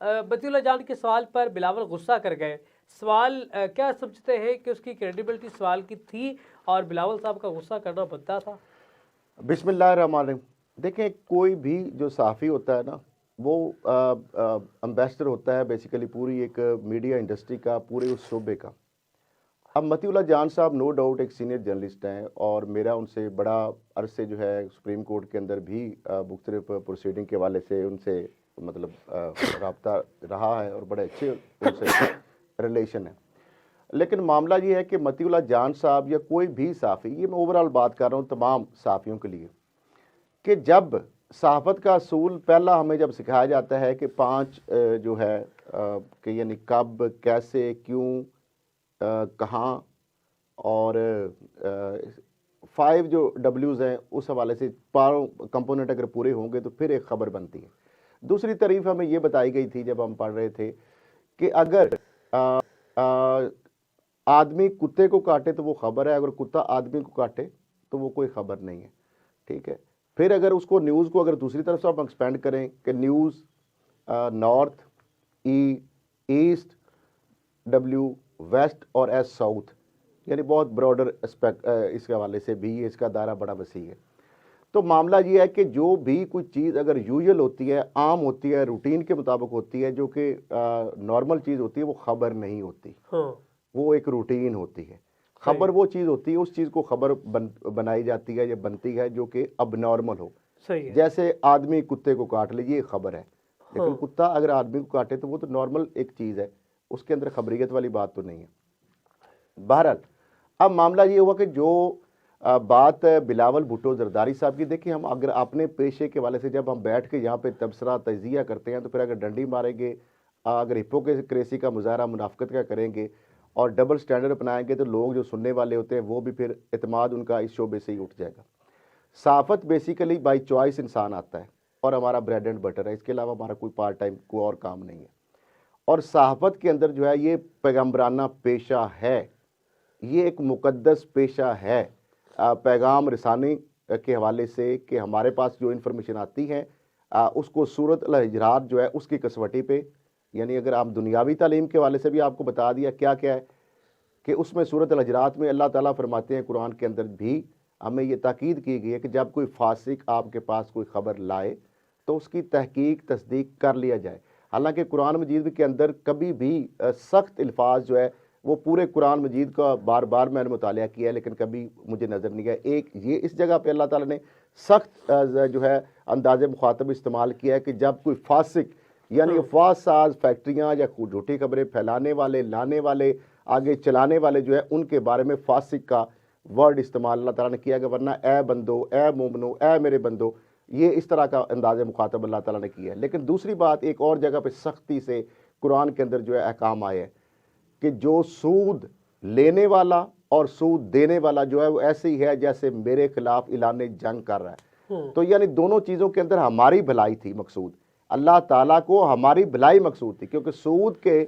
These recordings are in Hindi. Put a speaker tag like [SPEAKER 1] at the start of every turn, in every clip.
[SPEAKER 1] बतीउल्लाह जान के सवाल पर बिलावल गुस्सा कर गए। सवाल क्या समझते हैं कि उसकी क्रेडिबिलिटी सवाल की थी और बिलावल साहब का गुस्सा करना बनता था?
[SPEAKER 2] बिस्मिल्लाहिर्रहमानिर्रहीम। देखें, कोई भी जो सहाफ़ी होता है ना, वो एम्बेसडर होता है बेसिकली पूरी एक मीडिया इंडस्ट्री का, पूरे उस शोबे का। अब मतीउल्लाह जान साहब नो डाउट एक सीनियर जर्नलिस्ट हैं और मेरा उनसे बड़ा अरसे जो है सुप्रीम कोर्ट के अंदर भी मुख्तलिफ प्रोसीडिंग के हवाले से उनसे मतलब रब्ता रहा है और बड़े अच्छे उनसे रिलेशन है। लेकिन मामला ये है कि मतीउल्लाह जान साहब या कोई भी सहाफ़ी, ये मैं ओवरऑल बात कर रहा हूँ तमाम सहाफ़ियों के लिए, कि जब सहाफ़त का असूल पहला हमें जब सिखाया जाता है कि 5 जो है कि यानी कब, कैसे, क्यों, कहाँ और 5 जो डब्ल्यूज़ हैं, उस हवाले से पारों कंपोनेंट अगर पूरे होंगे तो फिर एक ख़बर बनती है। दूसरी तारीफ हमें ये बताई गई थी जब हम पढ़ रहे थे कि अगर आदमी कुत्ते को काटे तो वो खबर है, अगर कुत्ता आदमी को काटे तो वो कोई खबर नहीं है। ठीक है। फिर अगर उसको न्यूज़ को अगर दूसरी तरफ से आप एक्सपेंड करें कि न्यूज़ नॉर्थ, ई, ईस्ट, डब्ल्यू, वेस्ट और एस साउथ, यानी बहुत ब्रॉडर एस्पेक्ट इसके हवाले से भी इसका दायरा बड़ा वसी है। तो मामला ये है कि जो भी कोई चीज़ अगर यूजुअल होती है, आम होती है, रूटीन के मुताबिक होती है, जो कि नॉर्मल चीज़ होती है, वो खबर नहीं होती।
[SPEAKER 1] हाँ।
[SPEAKER 2] वो एक रूटीन होती है। खबर वो चीज़ होती है, उस चीज़ को खबर बनाई जाती है या बनती है जो कि अब नॉर्मल हो।
[SPEAKER 1] सही है।
[SPEAKER 2] जैसे आदमी कुत्ते को काट ले, ये खबर है। लेकिन
[SPEAKER 1] हाँ।
[SPEAKER 2] कुत्ता अगर आदमी को काटे तो वो तो नॉर्मल एक चीज़ है, उसके अंदर खबरियत वाली बात तो नहीं है। बहरहाल अब मामला ये हुआ कि जो बात बिलावल भुट्टो जरदारी साहब की, देखिए हम अगर अपने पेशे के वाले से जब हम बैठ के यहाँ पे तबसरा तजिया करते हैं तो फिर अगर डंडी मारेंगे, अगर हिपोक्रेसी का मुजाहरा मुनाफिकत का करेंगे और डबल स्टैंडर्ड अपनाएंगे तो लोग जो सुनने वाले होते हैं वो भी फिर एतमाद उनका इस शोबे से ही उठ जाएगा। सहाफ़त बेसिकली बाई चॉइस इंसान आता है और हमारा ब्रेड एंड बटर है, इसके अलावा हमारा कोई पार्ट टाइम कोई और काम नहीं है। और सहाफ़त के अंदर जो है ये पैगम्बराना पेशा है, ये एक मुकद्दस पेशा है। पैगाम रसानी के हवाले से कि हमारे पास जो इन्फॉर्मेशन आती है उसको सूरत अल हिजरात जो है उसकी कसवटी पे, यानी अगर आप दुनियावी तालीम के हवाले से भी आपको बता दिया क्या क्या है कि उसमें सूरत अल हिजरात में अल्लाह ताला फरमाते हैं, कुरान के अंदर भी हमें ये ताकीद की गई है कि जब कोई फासिक आपके पास कोई ख़बर लाए तो उसकी तहकीक तस्दीक कर लिया जाए। हालांकि कुरान मजीद के अंदर कभी भी सख्त अल्फाज जो है वो पूरे कुरान मजीद का बार बार मैंने मुतालिया किया है लेकिन कभी मुझे नज़र नहीं आया। एक ये इस जगह पे अल्लाह ताला ने सख्त जो है अंदाज़ मुखातब इस्तेमाल किया है कि जब कोई फासिक यानी अफवाह साज फैक्ट्रियाँ या झूठी खबरें फैलाने वाले, लाने वाले, आगे चलाने वाले जो है उनके बारे में फासिक का वर्ड इस्तेमाल अल्लाह ताला ने किया, वरना ए बंदो, ए मोमनो, ए मेरे बंदो, ये इस तरह का अंदाज़ मुखातब अल्लाह ताला ने किया है। लेकिन दूसरी बात एक और जगह पे सख्ती से कुरान के अंदर जो है अहकाम आए हैं कि जो सूद लेने वाला और सूद देने वाला जो है वो ऐसे ही है जैसे मेरे खिलाफ ऐलान जंग कर रहा है। तो यानी दोनों चीज़ों के अंदर हमारी भलाई थी मकसूद, अल्लाह ताला को हमारी भलाई मकसूद थी। क्योंकि सूद के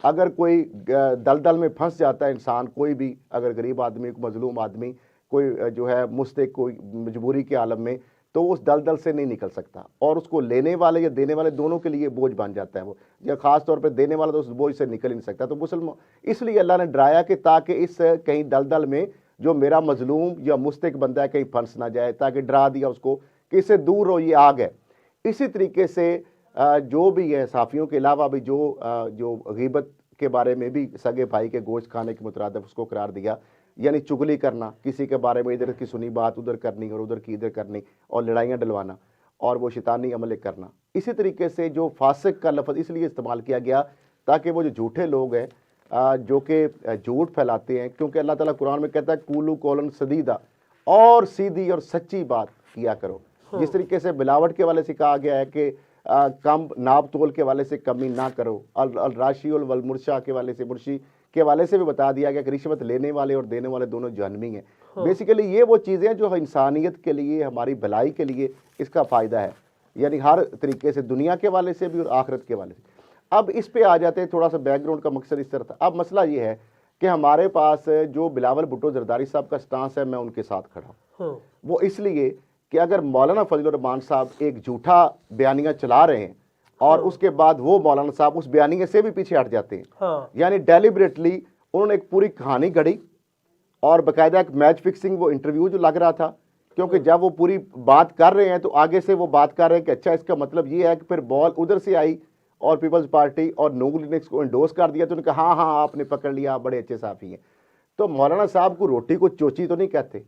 [SPEAKER 2] अगर कोई दलदल में फंस जाता है इंसान, कोई भी अगर गरीब आदमी, मजलूम आदमी, कोई जो है मुस्तक कोई मजबूरी के आलम में, तो उस दलदल से नहीं निकल सकता और उसको लेने वाले या देने वाले दोनों के लिए बोझ बन जाता है वो, या ख़ास तौर पे देने वाला तो उस बोझ से निकल ही नहीं सकता। तो मुसलमान इसलिए अल्लाह ने डराया कि ताकि इस कहीं दलदल में जो मेरा मजलूम या मुस्तक बंदा है कहीं फंस ना जाए, ताकि डरा दिया उसको कि इससे दूर हो, ये आग है। इसी तरीके से जो भी है साफ़ियों के अलावा भी जो गीबत के बारे में भी सगे भाई के गोश्त खाने के मुतरादिफ उसको करार दिया, यानी चुगली करना, किसी के बारे में इधर की सुनी बात उधर करनी और उधर की इधर करनी और लड़ाइयाँ डलवाना और वो शैतानी अमल करना। इसी तरीके से जो फासिक का लफ्ज़ इसलिए इस्तेमाल किया गया ताकि वो जो झूठे लोग हैं जो कि झूठ फैलाते हैं, क्योंकि अल्लाह ताला कुरान में कहता है कूलू कौलन सदीदा, और सीधी और सच्ची बात किया करो। जिस तरीके से मिलावट के वाले से कहा गया है कि कम नाप तोल के वाले से कमी ना करो, अल राशी वल मुर्शा के वाले से, मुर्शी के वाले से भी बता दिया गया कि रिश्वत लेने वाले और देने वाले दोनों जहन्नमी हैं। बेसिकली ये वो चीज़ें जो इंसानियत के लिए, हमारी भलाई के लिए इसका फ़ायदा है, यानी हर तरीके से दुनिया के वाले से भी और आखिरत के वाले से। अब इस पे आ जाते हैं, थोड़ा सा बैकग्राउंड का मकसद इस तरह था। अब मसला ये है कि हमारे पास जो बिलावल भुट्टो जरदारी साहब का स्टांस है, मैं उनके साथ खड़ा हूँ। वो इसलिए कि अगर मौलाना फजल रहमान साहब एक झूठा बयानिया चला रहे हैं और उसके बाद वो मौलाना साहब उस बयानिए से भी पीछे हट जाते हैं।
[SPEAKER 1] हाँ।
[SPEAKER 2] यानी डेलिबरेटली उन्होंने एक पूरी कहानी गढ़ी और बाकायदा एक मैच फिक्सिंग वो इंटरव्यू जो लग रहा था, क्योंकि जब वो पूरी बात कर रहे हैं तो आगे से वो बात कर रहे हैं कि अच्छा इसका मतलब ये है कि फिर बॉल उधर से आई और पीपल्स पार्टी और नून लीग ने इसको इंडोर्स कर दिया, तो उन्होंने कहा हाँ हाँ आपने पकड़ लिया, आप बड़े अच्छे साफी हैं। तो मौलाना साहब को रोटी को चोची तो नहीं कहते।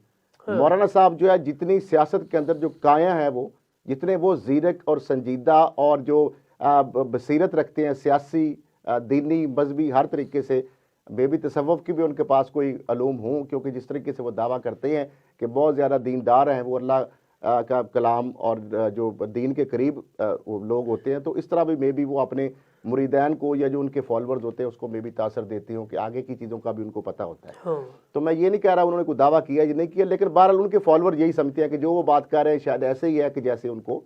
[SPEAKER 2] मौलाना साहब जो है जितनी सियासत के अंदर जो काया है, वो जितने वो जीरक और संजीदा और जो बसीरत रखते हैं सियासी, दीनी, मजहबी, हर तरीके से, बेबी तसव्वुफ की भी उनके पास कोई अलूम हो, क्योंकि जिस तरीके से वो दावा करते हैं कि बहुत ज़्यादा दीनदार हैं, वो अल्लाह का कलाम और जो दीन के करीब वो लोग होते हैं, तो इस तरह भी मे बी वो अपने मुरीदैन को या जो उनके फॉलोअर्स होते हैं उसको मे बी तासर देती हूँ कि आगे की चीज़ों का भी उनको पता होता है।
[SPEAKER 1] हाँ।
[SPEAKER 2] तो मैं ये नहीं कह रहा उन्होंने कोई दावा किया या नहीं किया, लेकिन बहरहाल उनके फॉलोअर यही समझते हैं कि जो वो बात कर रहे हैं शायद ऐसे ही है कि जैसे उनको।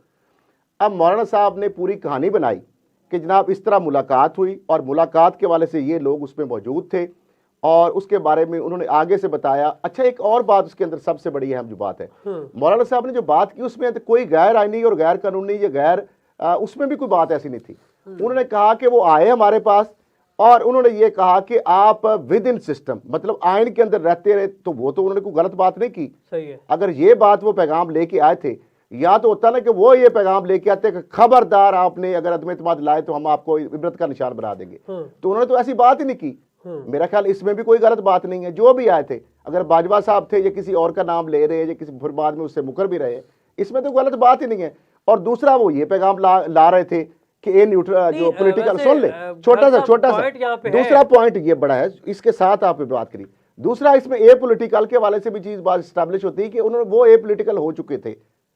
[SPEAKER 2] अब मौलाना साहब ने पूरी कहानी बनाई कि जनाब इस तरह मुलाकात हुई और मुलाकात के वाले से ये लोग उसमें मौजूद थे और उसके बारे में उन्होंने आगे से बताया। अच्छा, एक और बात उसके अंदर सबसे बड़ी अहम जो बात है, मौलाना साहब ने जो बात की उसमें तो कोई गैर आईनी और गैर कानूनी या गैर उसमें भी कोई बात ऐसी नहीं थी। उन्होंने कहा कि वो आए हमारे पास और उन्होंने ये कहा कि आप विद इन सिस्टम, मतलब आइन के अंदर रहते रहे, तो वो तो उन्होंने कोई गलत बात नहीं की।
[SPEAKER 1] सही है।
[SPEAKER 2] अगर ये बात वो पैगाम लेके आए थे, या तो होता ना कि वो ये पैगाम लेके आते कि खबरदार आपने अगर अदम एतमाद लाए तो हम आपको इबरत का निशान बना देंगे, तो उन्होंने तो ऐसी बात ही नहीं की। मेरा ख्याल इसमें भी कोई गलत बात नहीं है। जो भी आए थे, अगर बाजवा साहब थे या किसी और का नाम ले रहे या किसी फिर बाद में उससे मुकर भी रहे, इसमें तो गलत बात ही नहीं है। और दूसरा वो ये पैगाम ला रहे थे कि ए न्यूट्रल जो पॉलिटिकल, सुन ले छोटा सा दूसरा पॉइंट ये बड़ा है, इसके साथ आप बात करिए। दूसरा इसमें ए पॉलिटिकल के वाले से भी चीज बात स्टैब्लिश होती है कि उन्होंने वो ए पॉलिटिकल हो चुके थे,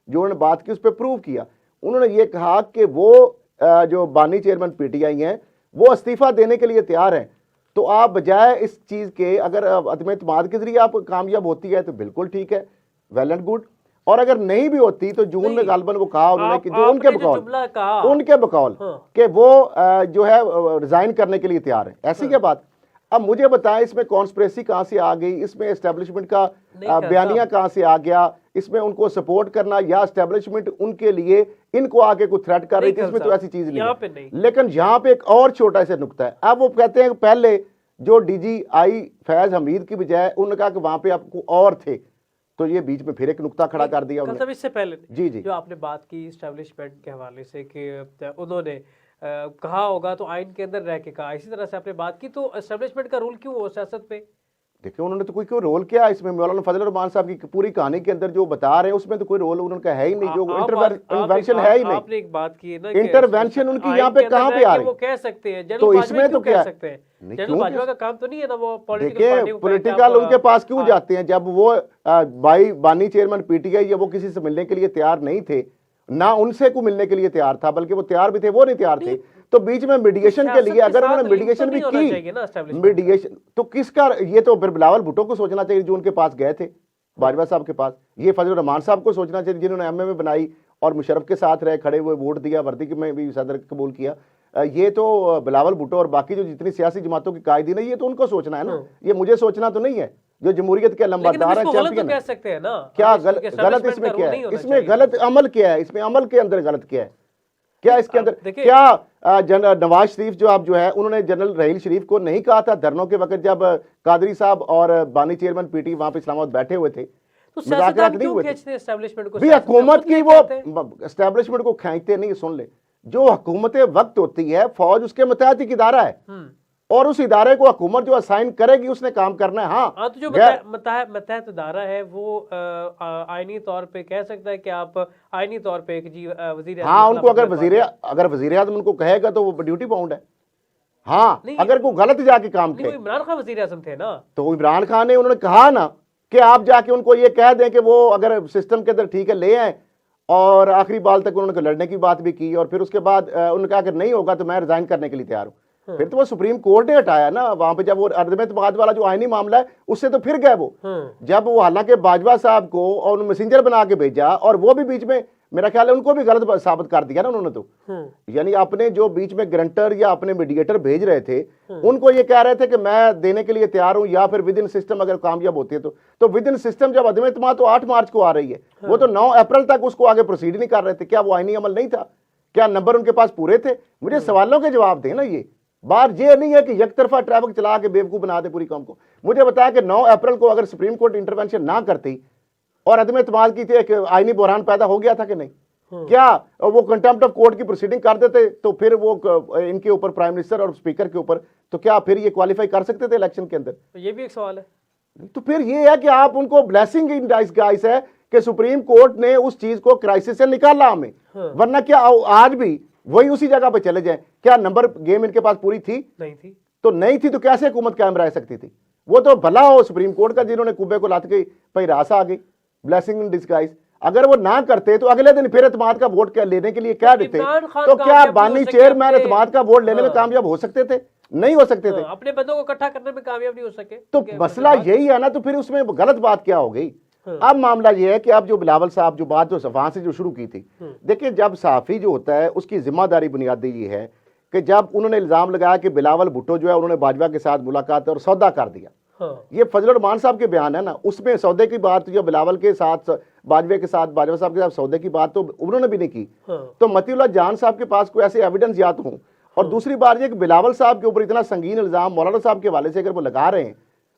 [SPEAKER 2] जो उन्होंने बात की उस पर प्रूव किया। उन्होंने ये कहा कि वो जो बानी चेयरमैन पीटीआई हैं वो इस्तीफा देने के लिए तैयार हैं। तो आप बजाय इस चीज के, अगर अदम एतमाद के जरिए आप कामयाब होती है तो बिल्कुल ठीक है, वेल एंड गुड, और अगर नहीं भी होती तो जून में गालबन वो कहा उन्होंने कि जो उनके बकौल कि वो जो है रिजाइन करने के लिए तैयार है। ऐसी क्या बात। अब मुझे बताएं इसमें कॉन्स्पिरेसी कहां से आ गई, इसमें एस्टेब्लिशमेंट का बयानिया कहां से आ गया, इसमें उनको सपोर्ट करना या एस्टेब्लिशमेंट उनके लिए इनको आके कोई थ्रेट कर रही थी, इसमें तो ऐसी चीज नहीं। लेकिन यहाँ पे एक और छोटा सा नुकता है। अब वो कहते हैं पहले जो DGI फैज हमीद की बजाय उन्होंने कहा कि वहां पे आपको और थे, तो ये बीच में फिर एक नुक्ता खड़ा कर दिया उन्होंने।
[SPEAKER 1] इससे पहले
[SPEAKER 2] जी
[SPEAKER 1] जो आपने बात की एस्टेब्लिशमेंट के हवाले से कि उन्होंने कहा होगा तो आइन के अंदर रह के कहा, इसी तरह से आपने बात की, तो एस्टेब्लिशमेंट का रोल क्यों हो सियासत पे? देखिए
[SPEAKER 2] उन्होंने तो कोई रोल किया इसमें। मौलाना फजल रहमान साहब की पूरी कहानी के अंदर जो बता रहे हैं उसमें तो कोई रोल उनका है ही नहीं, जो इंटरवेंशन है ही नहीं।
[SPEAKER 1] आपने एक बात की है ना,
[SPEAKER 2] इंटरवेंशन उनकी यहाँ पे कहाँ पे आ रही है,
[SPEAKER 1] वो कह सकते हैं
[SPEAKER 2] तो इसमें तो क्या
[SPEAKER 1] सकते हैं, जनरल बाजवा का काम तो नहीं है ना वो
[SPEAKER 2] पॉलिटिकल उनके पास क्यों जाते हैं। जब वो बानी चेयरमैन पीटीआई या वो किसी से मिलने के लिए तैयार नहीं थे, ना उनसे को मिलने के लिए तैयार था, बल्कि वो तैयार भी थे, वो नहीं तैयार थे, तो बीच में मीडिएशन के लिए अगर उन्होंने मीडिएशन भी की, मीडिएशन तो किसका, ये तो फिर बिलावल भुट्टो को सोचना चाहिए जो उनके पास गए थे, बाजवा साहब के पास। ये फजल रहमान साहब को सोचना चाहिए जिन्होंने एमएमए बनाई और मुशर्रफ के साथ रहे, खड़े हुए, वोट दिया, वर्दी में भी सदर कबूल किया। ये तो बिलावल भुट्टो और बाकी जो जितनी सियासी जमातों की कायदीन है, ये तो उनको सोचना है ना, ये मुझे सोचना तो नहीं है जो जमहूरियत के लंबादार है, चैंपियन
[SPEAKER 1] कह सकते हैं ना।
[SPEAKER 2] क्या गलत इसमें क्या है, इसमें गलत अमल क्या है, इसमें अमल के अंदर गलत क्या है, क्या इसके अंदर क्या नवाज शरीफ जो आप जो है उन्होंने जनरल रहील शरीफ को नहीं कहा था धरनों के वक्त, जब कादरी साहब और बानी चेयरमैन पीटी वहां पे इस्लामाबाद बैठे हुए थे, मुज़ाकरात नहीं हुए थे। हुकूमत की वो एस्टेब्लिशमेंट को खींचते नहीं। सुन ले, जो हुकूमत वक्त होती है, फौज उसके मतहत एक इदारा है और उस इदारे को हुकूमत जो असाइन करेगी उसने काम करना है। हाँ,
[SPEAKER 1] तो जो मतहत इदारा है वो आईनी तौर पे कह सकता है कि आप आईनी तौर पे एक वजीर,
[SPEAKER 2] हाँ, उनको अगर वजीर आज़म उनको कहेगा तो वो ड्यूटी बाउंड है। हाँ, अगर कोई गलत जाके काम करे,
[SPEAKER 1] इमरान खान वजीर आज़म थे ना,
[SPEAKER 2] तो इमरान खान ने उन्होंने कहा ना कि आप जाके उनको ये कह दें कि वो अगर सिस्टम के अंदर ठीक है ले आए, और आखिरी बाल तक उन्होंने लड़ने की बात भी की, और फिर उसके बाद उन्होंने कहा कि नहीं होगा तो मैं रिजाइन करने के लिए तैयार हूं। फिर तो वो सुप्रीम कोर्ट ने हटाया ना वहां पे, जब वो अदम एतमाद वाला जो आईनी मामला है उससे तो फिर गए वो, जब वो हालांकि बाजवा साहब को और मैसेंजर बना के भेजा, और वो भी बीच में मेरा ख्याल है उनको भी गलत साबित कर दिया ना उन्होंने तो। यानी अपने जो बीच में ग्रंटर या अपने मीडिएटर भेज रहे थे उनको ये कह रहे थे कि मैं देने के लिए तैयार हूं, या फिर विद इन सिस्टम अगर कामयाब होती है तो विद इन सिस्टम जब अदम एतमाद तो 8 मार्च को आ रही है, वो तो 9 अप्रैल तक उसको आगे प्रोसीड नहीं कर रहे थे। क्या वो आईनी अमल नहीं था क्या नंबर उनके पास पूरे थे? मुझे सवालों के जवाब दें ना। ये बात ये नहीं है कि एक तरफा ट्रैफिक चला के बेवकूफ बना दे पूरी कौम को। मुझे बताया कि 9 अप्रैल को अगर सुप्रीम कोर्ट इंटरवेंशन ना करती और अदम एतमाद की थी, एक आईनी बहरान पैदा हो गया था कि नहीं? क्या वो कंटेम्प्ट ऑफ कोर्ट की प्रोसीडिंग कर देते तो फिर वो इनके ऊपर, प्राइम मिनिस्टर और स्पीकर के ऊपर, तो क्या फिर ये क्वालिफाई कर सकते थे इलेक्शन के अंदर?
[SPEAKER 1] तो ये भी एक सवाल है।
[SPEAKER 2] तो फिर ये है कि आप उनको ब्लेसिंग इन डिस्गाइज है कि सुप्रीम कोर्ट ने उस चीज को क्राइसिस से निकाला हमें। वरना क्या आज भी वही उसी जगह पे चले जाएं? क्या नंबर गेम इनके पास पूरी थी?
[SPEAKER 1] नहीं थी।
[SPEAKER 2] तो नहीं थी तो कैसे हुकूमत कायम रह सकती थी? वो तो भला हो सुप्रीम कोर्ट का जिन्होंने कुबे को लात गई भाई रास आ गई, ब्लेसिंग इन डिस्गाइज। अगर वो ना करते तो अगले दिन फिर एतमाद का वोट लेने के लिए क्या देते? तो क्या बानी चेयरमैन एतमाद का वोट लेने में कामयाब हो सकते थे? नहीं हो सकते थे।
[SPEAKER 1] अपने बंदों को इकट्ठा करने में कामयाब नहीं हो सके।
[SPEAKER 2] तो मसला यही है ना। तो फिर उसमें गलत बात क्या हो गई? अब मामला यह है कि अब जो बिलावल साहब जो बात जो वहां से जो शुरू की थी, देखिए जब सहाफी जो होता है उसकी जिम्मेदारी बुनियादी ये है कि जब उन्होंने इल्जाम लगाया कि बिलावल भुट्टो जो है उन्होंने बाजवा के साथ मुलाकात और सौदा कर दिया, ये फजल रहमान साहब के बयान है ना, उसमें सौदे की बात जो बिलावल के साथ बाजवा साहब के साथ सौदे की बात तो उन्होंने भी नहीं की। तो मतीउल्लाह जान साहब के पास कोई ऐसे एविडेंस या तो हो, और दूसरी बात यह कि बिलावल साहब के ऊपर इतना संगीन इल्जाम मौलाना साहब के हवाले से अगर वो लगा रहे हैं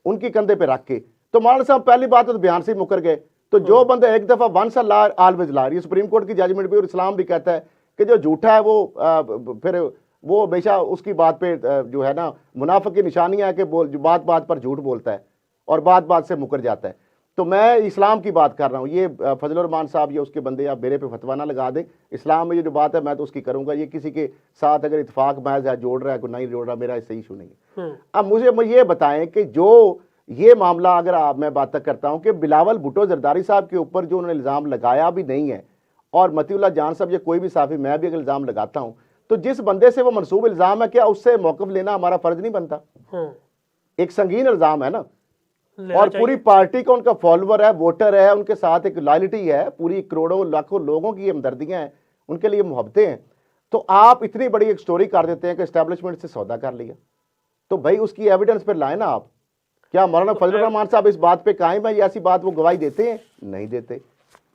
[SPEAKER 2] उनकी कंधे पे रख के, तो मौलाना साहब पहली बात तो बयान से ही मुकर गए। तो जो बंदा एक दफा वंस ऑलवेज ला रही है, सुप्रीम कोर्ट की जजमेंट भी और इस्लाम भी कहता है कि जो झूठा है वो फिर वो हमेशा उसकी बात पे जो है ना मुनाफिक की निशानियां है कि जो बात बात पर झूठ बोलता है और बात बात से मुकर जाता है। तो मैं इस्लाम की बात कर रहा हूँ। ये फजल रहमान साहब या उसके बंदे आप मेरे पे फतवा ना लगा दें। इस्लाम में ये जो बात है मैं तो उसकी करूंगा। ये किसी के साथ अगर इतफाक महज है जोड़ रहा है कोई नहीं जोड़ रहा, मेरा इससे इशू नहीं है। अब मुझे ये बताएं कि जो ये मामला अगर मैं बात तक करता हूं कि बिलावल भुट्टो जरदारी साहब के ऊपर जो उन्होंने इल्ज़ाम लगाया भी नहीं है, और मतीउल्लाह जान साहब या कोई भी साफी मैं भी अगर इल्ज़ाम लगाता हूं, तो जिस बंदे से वो मनसूब इल्ज़ाम है क्या उससे मौक़िफ़ लेना हमारा फ़र्ज नहीं बनता? एक संगीन इल्ज़ाम है ना, और पूरी पार्टी का उनका फॉलोअर है, वोटर है, उनके साथ एक लॉयल्टी है, पूरी करोड़ों लाखों लोगों की हमदर्दियाँ हैं, उनके लिए मोहब्बतें हैं। तो आप इतनी बड़ी एक स्टोरी कर देते हैं कि एस्टेब्लिशमेंट से सौदा कर लिया, तो भाई उसकी एविडेंस पर लाए ना आप। क्या मौलाना फजल रहमान साहब इस बात पे कायम है? ऐसी बात वो गवाही देते हैं? नहीं देते।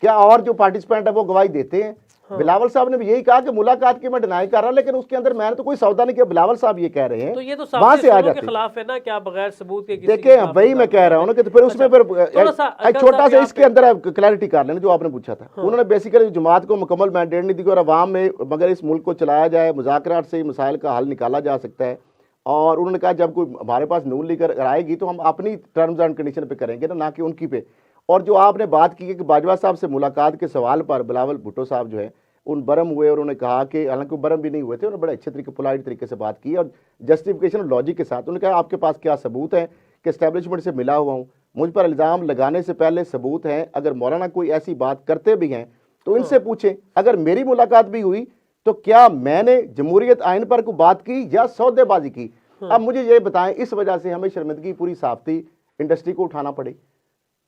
[SPEAKER 2] क्या और जो पार्टिसिपेंट है वो गवाही देते हैं? बिलावल साहब ने भी यही कहा कि मुलाकात की मैं डिनाई कर रहा, लेकिन उसके अंदर मैंने तो कोई सौदा नहीं किया। बिलावल साहब ये कह रहे हैं,
[SPEAKER 1] तो ये तो
[SPEAKER 2] वहां से आ जाते
[SPEAKER 1] के खिलाफ है ना, क्या बगैर सबूत के?
[SPEAKER 2] देखिए वही मैं कह रहा हूँ ना कि तो फिर उसमें फिर छोटा सा इसके अंदर क्लैरिटी कर लेना जो आपने पूछा था। उन्होंने बेसिकली जमात को मुकम्मल मैंडेट नहीं दी और अवाम में मगर इस मुल्क को चलाया जाए, मुज़ाकरात से मसाइल का हल निकाला जा सकता है। और उन्होंने कहा जब कोई हमारे पास नून लीग आएगी तो हम अपनी टर्म्स एंड कंडीशन पे करेंगे ना कि उनकी पे। और जो आपने बात की कि बाजवा साहब से मुलाकात के सवाल पर बिलावल भुट्टो साहब जो है उन बरम हुए, और उन्होंने कहा कि हालांकि बरम भी नहीं हुए थे, उन्होंने बड़े अच्छे तरीके पोलाइट तरीके से बात की और जस्टिफिकेशन और लॉजिक के साथ। उन्होंने कहा आपके पास क्या सबूत है कि एस्टेब्लिशमेंट से मिला हुआ हूँ, मुझ पर इल्ज़ाम लगाने से पहले सबूत हैं, अगर मौलाना कोई ऐसी बात करते भी हैं तो इनसे पूछें। अगर मेरी मुलाकात भी हुई तो क्या मैंने जमहूरियत आइन पर कोई बात की या सौदेबाजी की? अब मुझे ये बताएं, इस वजह से हमें शर्मिंदगी पूरी साफ्ती इंडस्ट्री को उठाना पड़े।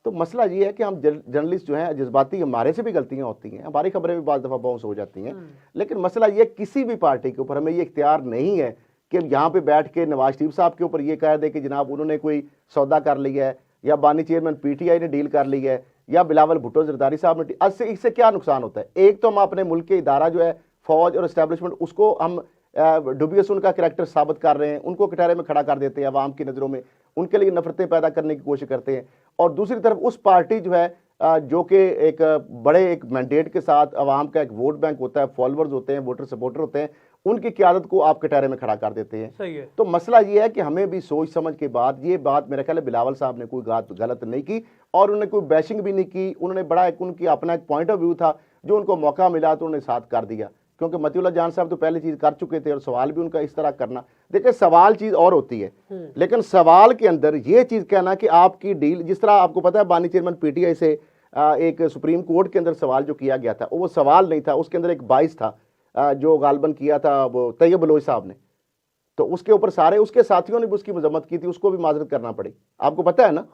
[SPEAKER 2] तो मसला ये है कि हम जर्नलिस्ट जो हैं जज्बाती, हमारे से भी गलतियां होती हैं, हमारी खबरें भी बाज़ दफ़ा बाउंस हो जाती हैं, लेकिन मसला ये किसी भी पार्टी के ऊपर हमें ये इख्तियार नहीं है कि यहाँ पे बैठ के नवाज शरीफ साहब के ऊपर ये कह दे कि जनाब उन्होंने कोई सौदा कर लिया है, या बानी चेयरमैन PTI ने डील कर ली है, या बिलावल भुट्टो जरदारी साहब ने। इससे क्या नुकसान होता है? एक तो हम अपने मुल्क के इदारा जो है फौज और इस्टेब्लिशमेंट, उसको हम डुबियस उनका करैक्टर साबित कर रहे हैं, उनको कटहरे में खड़ा कर देते हैं अवाम की नज़रों में, उनके लिए नफरतें पैदा करने की कोशिश करते हैं। और दूसरी तरफ उस पार्टी जो है जो कि एक बड़े एक मैंडेट के साथ अवाम का एक वोट बैंक होता है, फॉलोअर्स होते हैं, वोटर सपोर्टर होते हैं, उनकी क़यादत को आप कटहरे में खड़ा कर देते हैं।
[SPEAKER 1] सही है।
[SPEAKER 2] तो मसला ये है कि हमें भी सोच समझ के बाद, ये बात मेरा ख्याल है बिलावल साहब ने कोई गलत नहीं की और उन्होंने कोई बैशिंग भी नहीं की। उन्होंने बड़ा एक उनकी अपना एक पॉइंट ऑफ व्यू था, जो उनको मौका मिला तो उन्होंने साथ कर दिया, क्योंकि मतीउल्लाह जान साहब तो पहले चीज़ कर चुके थे और सवाल भी उनका इस तरह करना। देखिए सवाल चीज़ और होती है, लेकिन सवाल के अंदर ये चीज़ कहना कि आपकी डील, जिस तरह आपको पता है बानी चेयरमैन PTI से एक सुप्रीम कोर्ट के अंदर सवाल जो किया गया था वो सवाल नहीं था, उसके अंदर एक बाइस था जो गालबन किया था वो तैयब बलोच साहब ने, तो उसके ऊपर सारे उसके साथियों ने भी उसकी मजम्मत की थी, उसको भी माजरत करना पड़ी, आपको पता है ना।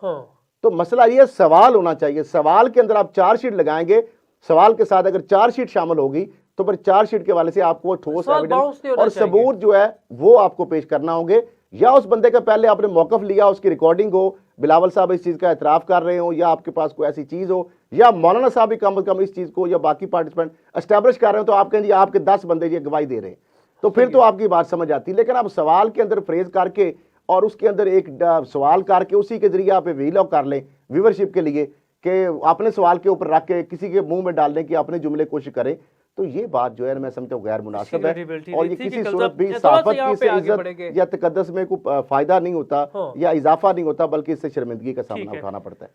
[SPEAKER 2] तो मसला ये सवाल होना चाहिए, सवाल के अंदर आप चार्जशीट लगाएंगे, सवाल के साथ अगर चार्जशीट शामिल होगी तो फिर चार्जशीट के वाले से आपको ठोस एविडेंस और सबूत जो है वो आपको पेश करना होंगे, या उस बंदे का पहले आपने मौकफ लिया, उसकी रिकॉर्डिंग हो, बिलावल साहब इस चीज़ का एतराफ़ कर रहे हो, या आपके पास कोई ऐसी चीज़ हो या मौलाना साहब भी कम से कम इस चीज़ को या बाकी पार्टिसिपेंट एस्टैब्लिश कर रहे हो, तो आप कहेंगे आपके 10 बंदे ये गवाही दे रहे हैं, तो फिर तो आपकी बात समझ आती है। लेकिन आप सवाल के अंदर फ्रेज करके और उसके अंदर एक सवाल करके उसी के जरिए आप वीलॉग कर लें व्यूवरशिप के लिए कि अपने सवाल के ऊपर रख के किसी के मुंह में डालने की अपने जुमले कोशिश करें, तो ये बात जो है मैं समझता हूँ गैर मुनासिब है और ये किसी सूरत भी सहाफत की से इज्जत या तकद्दस में कोई फायदा नहीं होता या इजाफा नहीं होता, बल्कि इससे शर्मिंदगी का सामना उठाना पड़ता है।